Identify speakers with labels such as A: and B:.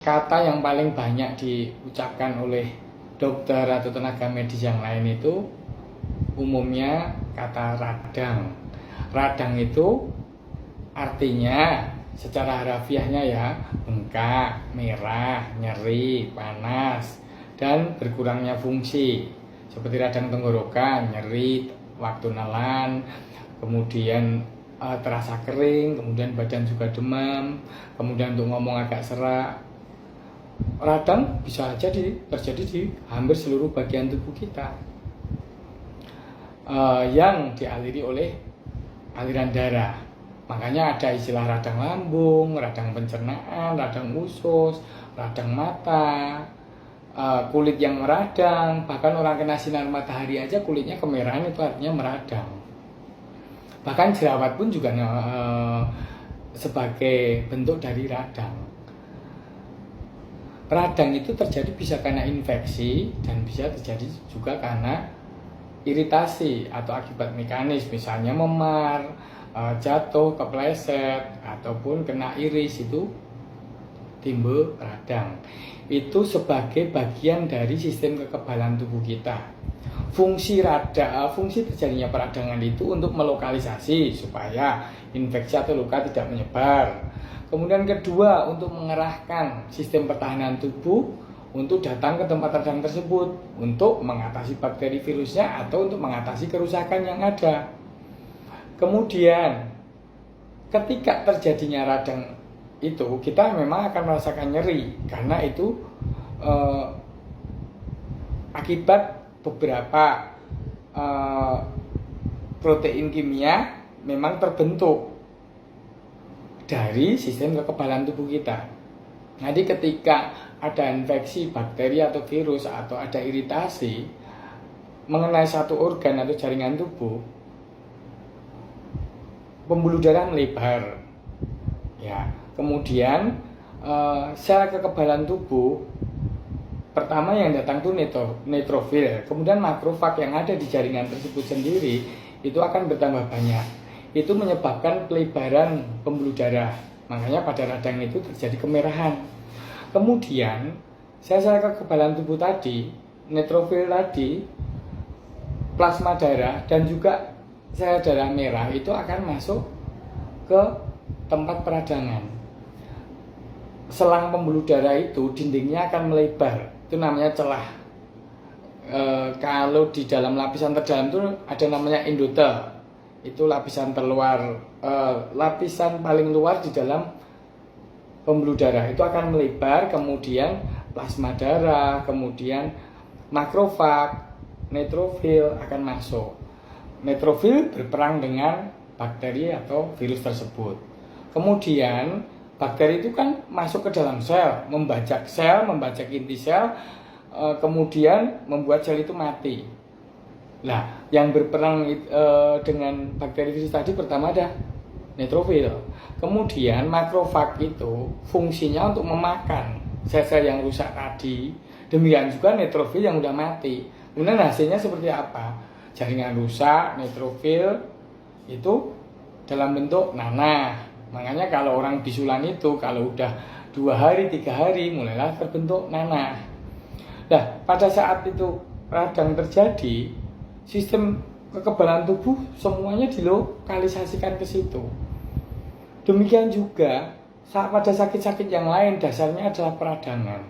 A: Kata yang paling banyak diucapkan oleh dokter atau tenaga medis yang lain itu umumnya kata radang. Radang itu artinya secara harafiahnya ya bengkak, merah, nyeri, panas, dan berkurangnya fungsi. Seperti radang tenggorokan, nyeri waktu nelan, kemudian terasa kering, kemudian badan juga demam, kemudian untuk ngomong agak serak. Radang bisa saja terjadi di hampir seluruh bagian tubuh kita yang dialiri oleh aliran darah. Makanya ada istilah radang lambung, radang pencernaan, radang usus, radang mata, kulit yang meradang. Bahkan orang kena sinar matahari aja kulitnya kemerahan, itu artinya meradang. Bahkan jerawat pun juga sebagai bentuk dari radang. Radang itu terjadi bisa karena infeksi dan bisa terjadi juga karena iritasi atau akibat mekanis, misalnya memar, jatuh, kepleset, ataupun kena iris, itu timbul radang. Itu sebagai bagian dari sistem kekebalan tubuh kita. Fungsi terjadinya peradangan itu untuk melokalisasi supaya infeksi atau luka tidak menyebar. Kemudian kedua, untuk mengerahkan sistem pertahanan tubuh untuk datang ke tempat radang tersebut untuk mengatasi bakteri virusnya atau untuk mengatasi kerusakan yang ada. Kemudian ketika terjadinya radang itu kita memang akan merasakan nyeri karena itu akibat beberapa protein kimia memang terbentuk dari sistem kekebalan tubuh kita. Jadi ketika ada infeksi bakteri atau virus atau ada iritasi mengenai satu organ atau jaringan tubuh, pembuluh darah melebar. Ya, kemudian sel kekebalan tubuh pertama yang datang itu neutrofil, kemudian makrofag yang ada di jaringan tersebut sendiri itu akan bertambah banyak. Itu menyebabkan pelebaran pembuluh darah. Makanya pada radang itu terjadi kemerahan. Kemudian sel-sel kekebalan tubuh tadi, neutrofil tadi, plasma darah dan juga sel darah merah itu akan masuk ke tempat peradangan. Selang pembuluh darah itu dindingnya akan melebar. Itu namanya celah. Kalau di dalam lapisan terdalam itu ada namanya endotel. Itu lapisan terluar, lapisan paling luar di dalam pembuluh darah itu akan melebar, kemudian plasma darah, kemudian makrofag, neutrofil akan masuk. Neutrofil berperang dengan bakteri atau virus tersebut. Kemudian bakteri itu kan masuk ke dalam sel, membajak inti sel, kemudian membuat sel itu mati. Nah, yang berperang dengan bakteri virus tadi pertama ada neutrofil. Kemudian makrofag itu fungsinya untuk memakan sel-sel yang rusak tadi. Demikian juga neutrofil yang udah mati. Kemudian hasilnya seperti apa? Jaringan rusak, neutrofil itu dalam bentuk nanah. Makanya kalau orang bisulan itu kalau udah 2 hari, 3 hari mulailah terbentuk nanah. Nah, pada saat itu radang terjadi, sistem kekebalan tubuh semuanya dilokalisasikan ke situ. Demikian juga pada sakit-sakit yang lain dasarnya adalah peradangan.